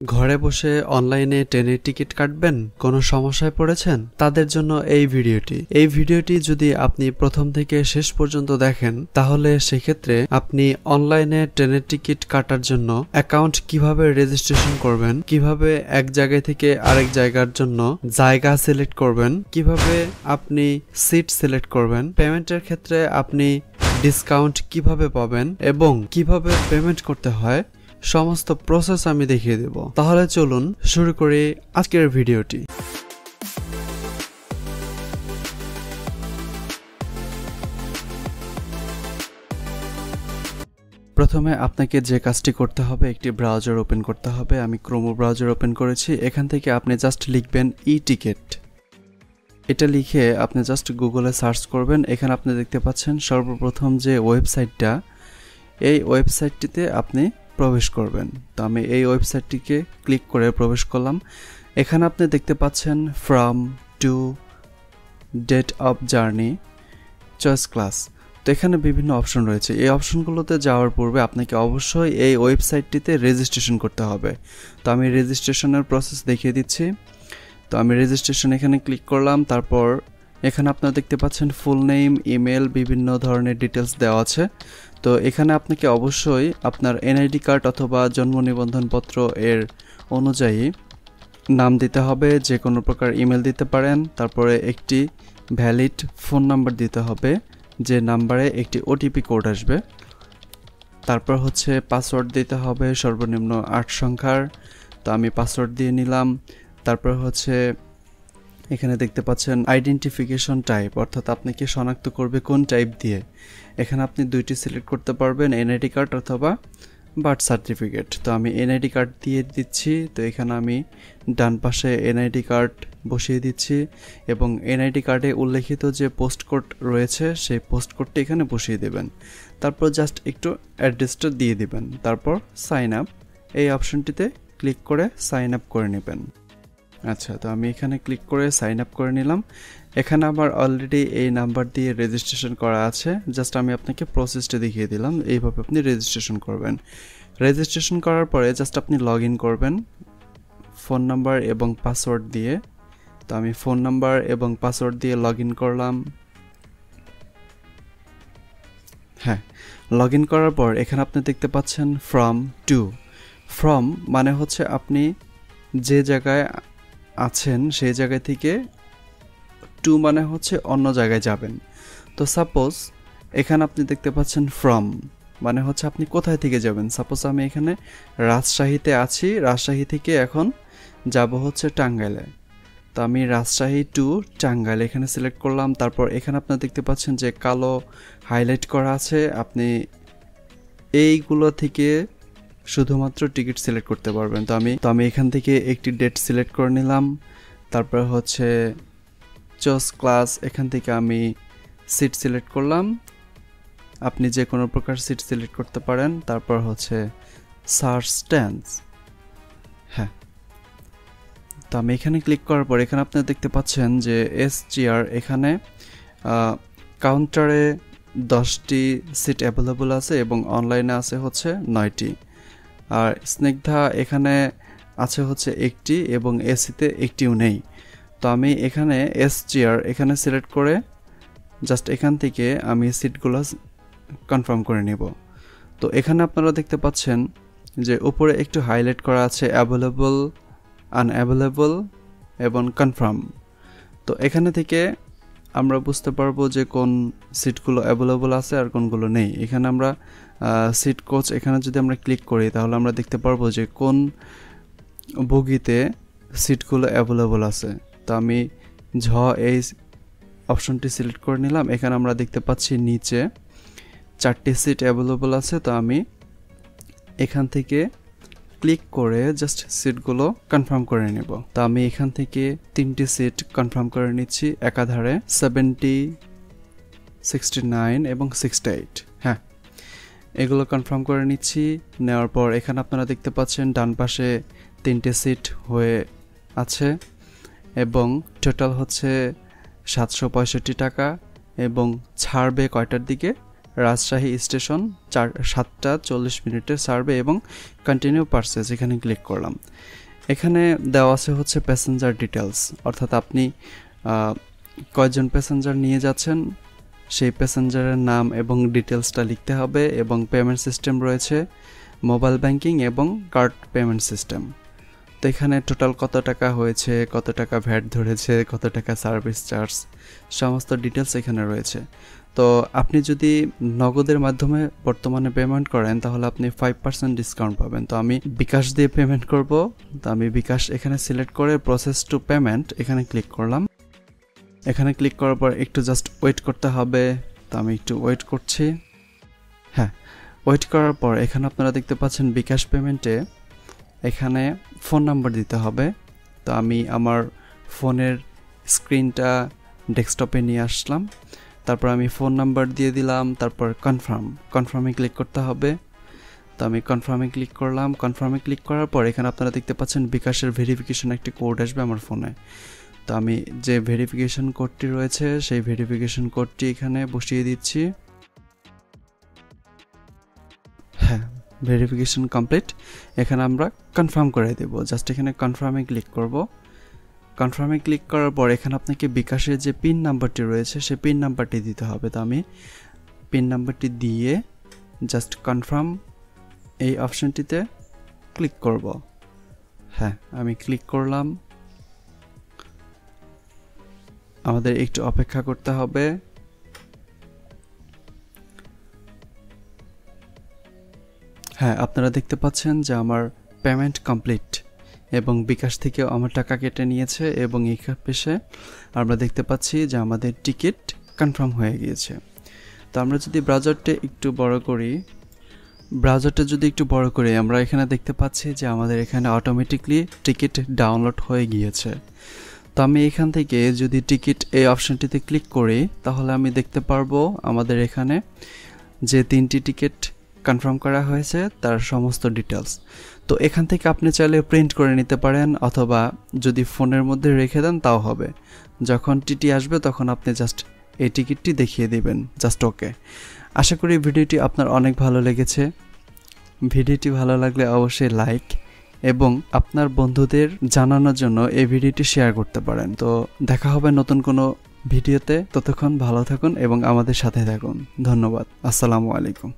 ঘরে বসে অনলাইনে ট্রেনের টিকিট কাটবেন, কোনো সমস্যায় পড়েছেন? তাদের জন্য এই ভিডিওটি যদি আপনি প্রথম থেকে শেষ পর্যন্ত দেখেন, তাহলে সেক্ষেত্রে আপনি অনলাইনে ট্রেনের টিকিট কাটার জন্য অ্যাকাউন্ট কিভাবে রেজিস্ট্রেশন করবেন, কিভাবে এক জায়গা থেকে আরেক জায়গার জন্য জায়গা সিলেক্ট করবেন, কিভাবে আপনি সিট সিলেক্ট করবেন, পেমেন্টের ক্ষেত্রে আপনি ডিসকাউন্ট কিভাবে পাবেন এবং কিভাবে পেমেন্ট করতে হয়, সমস্ত প্রসেস আমি দেখিয়ে দেব। তাহলে চলুন শুরু করি আজকের ভিডিওটি। প্রথমে আপনাকে যে কাজটি করতে হবে, একটি ব্রাউজার ওপেন করতে হবে। আমি ক্রোম ব্রাউজার ওপেন করেছি। এখান থেকে আপনি জাস্ট লিখবেন ই-টিকেট। এটা লিখে আপনি জাস্ট গুগলে সার্চ করবেন। এখানে আপনি দেখতে পাচ্ছেন সর্বপ্রথম যে ওয়েবসাইটটা, এই ওয়েবসাইটটিতে আপনি প্রবেশ করবেন। তো আমি এই ওয়েবসাইটটিকে ক্লিক করে প্রবেশ করলাম। এখানে আপনি দেখতে পাচ্ছেন from to, date of journey, choice class. তো এখানে বিভিন্ন অপশন রয়েছে। এই অপশনগুলোতে যাওয়ার পূর্বে আপনাকে অবশ্যই এই ওয়েবসাইটটিতে রেজিস্ট্রেশন করতে হবে। তো আমি রেজিস্ট্রেশনের প্রসেস দেখিয়ে দিচ্ছি। তো আমি রেজিস্ট্রেশন এখানে ক্লিক করলাম। তারপর এখানে আপনারা দেখতে পাচ্ছেন ফুল নেম, ইমেল, বিভিন্ন ধরনের ডিটেলস দেওয়া আছে। তো এখানে আপনাকে অবশ্যই আপনার এনআইডি কার্ড অথবা জন্ম নিবন্ধনপত্র এর অনুযায়ী নাম দিতে হবে। যে কোনো প্রকার ইমেল দিতে পারেন। তারপরে একটি ভ্যালিড ফোন নাম্বার দিতে হবে, যে নাম্বারে একটি ওটিপি কোড আসবে। তারপর হচ্ছে পাসওয়ার্ড দিতে হবে সর্বনিম্ন 8 সংখ্যার। তো আমি পাসওয়ার্ড দিয়ে নিলাম। তারপর হচ্ছে এখানে দেখতে পাচ্ছেন আইডেন্টিফিকেশন টাইপ, অর্থাৎ আপনাকে শনাক্ত করবে কোন টাইপ দিয়ে। এখানে আপনি দুইটি সিলেক্ট করতে পারবেন, এনআইডি কার্ড অথবা বার্থ সার্টিফিকেট। তো আমি এনআইডি কার্ড দিয়ে দিচ্ছি। তো এখানে আমি ডান পাশে এনআইডি কার্ড বসিয়ে দিচ্ছি এবং এনআইডি কার্ডে উল্লেখিত যে পোস্ট কোড রয়েছে সেই পোস্ট কোডটি এখানে বসিয়ে দেবেন। তারপর জাস্ট একটু অ্যাড্রেসটা দিয়ে দিবেন। তারপর সাইন আপ, এই অপশনটিতে ক্লিক করে সাইন আপ করে নেবেন। আচ্ছা, তো আমি এখানে ক্লিক করে সাইন আপ করে নিলাম। এখানে আমার অলরেডি এই নাম্বার দিয়ে রেজিস্ট্রেশন করা আছে। জাস্ট আমি আপনাকে প্রসেসটা দেখিয়ে দিলাম। এইভাবে আপনি রেজিস্ট্রেশন করবেন। রেজিস্ট্রেশন করার পরে জাস্ট আপনি লগ ইন করবেন ফোন নাম্বার এবং পাসওয়ার্ড দিয়ে। তো আমি ফোন নাম্বার এবং পাসওয়ার্ড দিয়ে লগ ইন করলাম। হ্যাঁ, লগ ইন করার পর এখানে আপনি দেখতে পাচ্ছেন ফ্রম টু। ফ্রম মানে হচ্ছে আপনি যে জায়গায় আছেন সেই জায়গা থেকে, টু মানে হচ্ছে অন্য জায়গায় যাবেন। তো সাপোজ এখানে আপনি দেখতে পাচ্ছেন ফ্রম মানে হচ্ছে আপনি কোথায় থেকে যাবেন। সাপোজ আমি এখানে রাজশাহীতে আছি, রাজশাহী থেকে এখন যাব হচ্ছে টাঙ্গাইলে। তো আমি রাজশাহী টু টাঙ্গাইল এখানে সিলেক্ট করলাম। তারপর এখানে আপনারা দেখতে পাচ্ছেন যে কালো হাইলাইট করা আছে, আপনি এইগুলো থেকে শুধুমাত্র টিকিট সিলেক্ট করতে পারবেন। তো আমি এখান থেকে একটি ডেট সিলেক্ট করে নিলাম। তারপর হচ্ছে চয়েস ক্লাস, এখান থেকে আমি সিট সিলেক্ট করলাম। আপনি যে কোনো প্রকার সিট সিলেক্ট করতে পারেন। তারপর হচ্ছে সার্চ স্ট্যান্স। হ্যাঁ, তো আমি এখানে ক্লিক করার পর এখানে আপনি দেখতে পাচ্ছেন যে SGR এখানে কাউন্টারে 10টি সিট অ্যাভেলেবল আছে এবং অনলাইনে আছে হচ্ছে 9টি। আর স্নিগ্ধা এখানে আছে হচ্ছে একটি এবং এসিতে একটিও নেই। তো আমি এখানে SGR এখানে সিলেক্ট করে জাস্ট এখান থেকে আমি সিটগুলো কনফার্ম করে নেব। তো এখানে আপনারা দেখতে পাচ্ছেন যে উপরে একটু হাইলাইট করা আছে অ্যাভেলেবল, আনঅ্যাভেলেবল এবং কনফার্ম। তো এখানে থেকে আমরা বুঝতে পারবো যে কোন সিটগুলো অ্যাভেলেবল আছে আর কোনগুলো নেই। এখানে আমরা সিট কোচ এখানে যদি আমরা ক্লিক করি তাহলে আমরা দেখতে পারবো যে কোন বগিতে সিটগুলো অ্যাভেলেবল আছে। তো আমি এই অপশনটি সিলেক্ট করে নিলাম। এখানে আমরা দেখতে পাচ্ছি নিচে 4টি সিট অ্যাভেলেবল আছে। তো আমি এখান থেকে ক্লিক করে জাস্ট সিটগুলো কনফার্ম করে নেব। তো আমি এখান থেকে 3টি সিট কনফার্ম করে নিচ্ছি একাধারে, 70, 69 এবং 68। হ্যাঁ, এগুলো কনফার্ম করে নিচ্ছি। নেওয়ার পর এখানে আপনারা দেখতে পাচ্ছেন ডান পাশে 3টে সিট হয়ে আছে এবং টোটাল হচ্ছে 765 টাকা এবং ছাড়বে কয়টার দিকে? রাজশাহী স্টেশন 7:40 সার্ভে এবং কন্টিনিউ পারচেজ এখানে ক্লিক করলাম। এখানে দেওয়া আছে হচ্ছে প্যাসেঞ্জার ডিটেলস, অর্থাৎ আপনি কয়জন প্যাসেঞ্জার নিয়ে যাচ্ছেন সেই প্যাসেঞ্জারের নাম এবং ডিটেলসটা লিখতে হবে, এবং পেমেন্ট সিস্টেম রয়েছে মোবাইল ব্যাংকিং এবং কার্ড পেমেন্ট সিস্টেম। তো এখানে টোটাল কত টাকা হয়েছে, কত টাকা ভ্যাট ধরেছে, কত টাকা সার্ভিস চার্জ, সমস্ত ডিটেলস এখানে রয়েছে। তো আপনি যদি নগদের মাধ্যমে বর্তমানে পেমেন্ট করেন তাহলে আপনি 5% ডিসকাউন্ট পাবেন। তো আমি বিকাশ দিয়ে পেমেন্ট করব। তো আমি বিকাশ এখানে সিলেক্ট করে প্রসেস টু পেমেন্ট এখানে ক্লিক করলাম। এখানে ক্লিক করার পর একটু জাস্ট ওয়েট করতে হবে। তো আমি একটু ওয়েট করছি। হ্যাঁ, ওয়েট করার পর এখানে আপনারা দেখতে পাচ্ছেন বিকাশ পেমেন্টে এখানে ফোন নাম্বার দিতে হবে। তো আমি আমার ফোনের স্ক্রিনটা ডেস্কটপে নিয়ে আসলাম, তারপর আমি ফোন নাম্বার দিয়ে দিলাম, তারপর কনফার্মে ক্লিক করতে হবে। তো আমি কনফার্মে ক্লিক করলাম। কনফার্মে ক্লিক করার পর এখানে আপনারা দেখতে পাচ্ছেন বিকাশের ভেরিফিকেশন একটি কোড আসবে আমার ফোনে। তো আমি যে ভেরিফিকেশন কোডটি রয়েছে সেই ভেরিফিকেশন কোডটি এখানে বসিয়ে দিচ্ছি। হ্যাঁ, ভেরিফিকেশন কমপ্লিট। এখানে আমরা কনফার্ম করে দেব। জাস্ট এখানে কনফার্মে ক্লিক করব। কনফার্মে ক্লিক করার পর এখানে আপনাকে বিকাশের যে পিন নাম্বারটি রয়েছে সেই পিন নাম্বারটি দিতে হবে। তো আমি পিন নাম্বারটি দিয়ে জাস্ট কনফার্ম এই অপশনটিতে ক্লিক করব। হ্যাঁ, আমি ক্লিক করলাম। আমাদের একটু অপেক্ষা করতে হবে। হ্যাঁ, আপনারা দেখতে পাচ্ছেন যে আমার পেমেন্ট কমপ্লিট এবং বিকাশ থেকেও আমার টাকা কেটে নিয়েছে, এবং এই পেশে আমরা দেখতে পাচ্ছি যে আমাদের টিকিট কনফার্ম হয়ে গিয়েছে। তো আমরা যদি ব্রাউজারটা একটু বড় করি আমরা এখানে দেখতে পাচ্ছি যে আমাদের এখানে অটোমেটিকলি টিকিট ডাউনলোড হয়ে গিয়েছে। তো আমি এখান থেকে যদি টিকিট এই অপশনটিতে ক্লিক করি তাহলে আমি দেখতে পারবো আমাদের এখানে যে 3টি টিকিট কনফার্ম করা হয়েছে তার সমস্ত ডিটেলস। তো এখান থেকে আপনি চাইলে প্রিন্ট করে নিতে পারেন, অথবা যদি ফোনের মধ্যে রেখে দেন তাও হবে। যখন টিটি আসবে তখন আপনি জাস্ট এই টিকিটটি দেখিয়ে দিবেন, জাস্ট ওকে। আশা করি ভিডিওটি আপনার অনেক ভালো লেগেছে। ভিডিওটি ভালো লাগলে অবশ্যই লাইক এবং আপনার বন্ধুদের জানানোর জন্য এই ভিডিওটি শেয়ার করতে পারেন। তো দেখা হবে নতুন কোনো ভিডিওতে। ততক্ষণ ভালো থাকুন এবং আমাদের সাথে থাকুন। ধন্যবাদ। আসসালামু আলাইকুম।